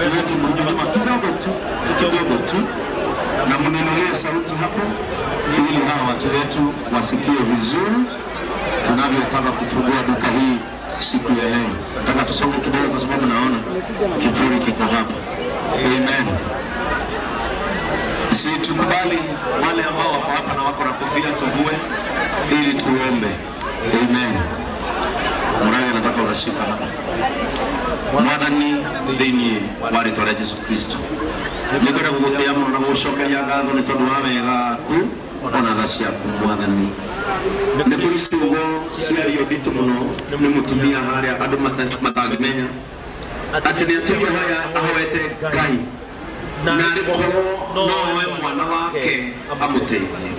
watu wetu mnyuma kidogo tu na mninulie sauti hapo ili hawa watu wetu wasikie vizuri tunavyotaka kufungua duka hii siku ya leo. Nataka tusonge kidogo kwa sababu naona kivuli kiko hapa. Amen. Sisi tukubali wale ambao wako hapa na wako na kofia tuvue ili tuombe. Amen. Mwana nataka uzashika hapa. Mwadani dini wale twa Yesu Kristo. Nikora kugotea mwana mushoka ya gado ni tondu wamega ku ona gacia mwadani. Nikuristo go siri yodito muno ni mutumia haria andu matagimenya. Ati ni atumia haya ahawete Ngai. Na rikoro no we mwana wake amuteithie.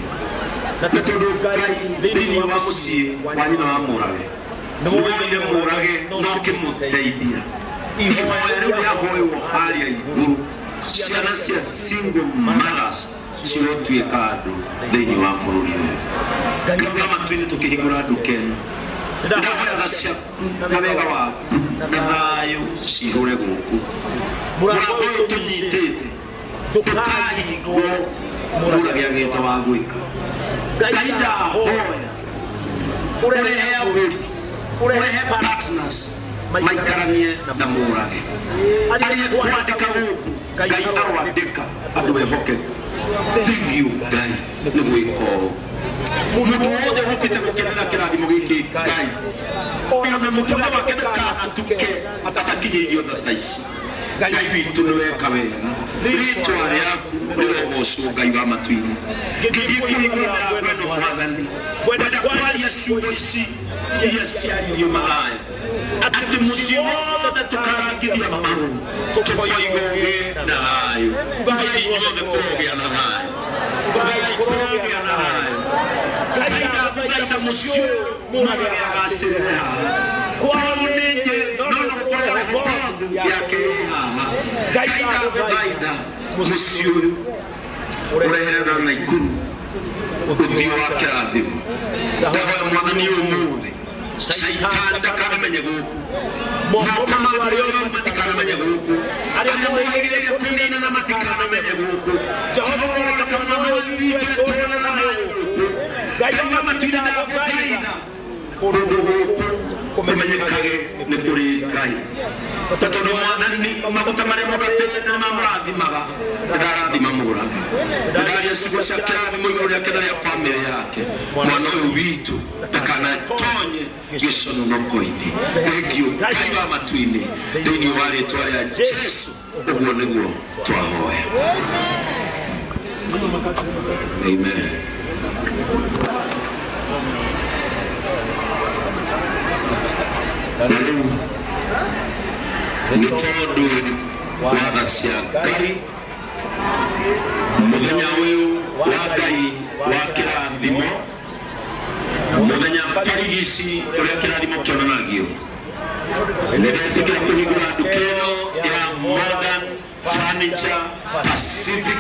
Na tondu Ngai dini wa mucie wa nyina wa murage. Nwoye murage no kimuteithia. Ihoya riu yahoywo haria iguru ciana cia single mothers cirotuĩka andũ thĩinĩ wa bũrũri ũyũ. Ngai matu-inĩ tũkĩhingũra nduka ĩno ndahoyaga ciaku na wega waku na thayũ cihũre gũkũ. Mũrango ũyũ tũnyitĩte ndũkahingwo mũrage agĩĩta wa gwĩka. Ngai ndahoya ũrehe agũri ũrehe partners maikaranie na mũrage kwandĩka gũkũ Ngai arwandĩka andũ ehokeku. Thengiũ Ngai nĩ gwĩka ũũ. Mũndũ wothe ũkĩte gũkenera kĩrathimo gĩkĩ Ngai ona mũtũũrĩre wake ndakanatuke atakinyĩirio thata ici. Ngai witũ nĩ weka wega. Rĩĩtwa rĩaku rĩrogocwo Ngai wa matu-inĩ. Ngĩkĩhingũra mĩrango ĩno Mwathani kwenda kwaria ciugo ici iria ciaririo magaya atĩ mũciĩ wothe tũkarangithia maũndũ tũkoigũgĩ na thayũ. Ngai inyuothe kũrogĩa na thayũ. Ngai kũrogĩa na thayũ. Ngai ndagũthaitha mũciĩ ũyũ mũrage agacĩre haha. Kwao nĩngĩ no kũrora ng'ondu yake haha. Ngai ndagũthaitha mũciĩ ũyũ ũreherera Naikuru ũthiũ wa kĩrathimo. Ndahoya Mwathani ũmũthĩ Shaitani ndakanamenye gũkũ. Moko marĩa matikanamenye gũkũ. Arĩa moigĩrĩire kũnina na matikanamenye gũkũ. Jehova ndakanamenye witũ tũrĩ na gũkũ. Ngai matu-inĩ ndagũthaitha kũndũ gũkũ kũmenyekage nĩ kũrĩ Ngai. Tondũ Mwathani maguta marĩa mũndũ atĩte nĩ mamũrathimaga ndarathima mũrage. Ndaria ciugo cia kĩrathimo igũrũ rĩake na rĩa bamĩrĩ yake. Mwana ũyũ witũ ndakanatonye gĩconoko-inĩ. Thengiũ Ngai wa matu-inĩ thĩinĩ wa rĩĩtwa rĩa Jesũ. Ũguo nĩguo twahoya. Amen. Nĩ tondũ wa tha cia Ngai mũthenya ũyũ wa Ngai wa kĩrathimo mũthenya barigici ũrĩa kĩrathimo kĩonanagio nĩndetĩkĩra kũhingũra nduka ĩno ya Modern Furniture Pacific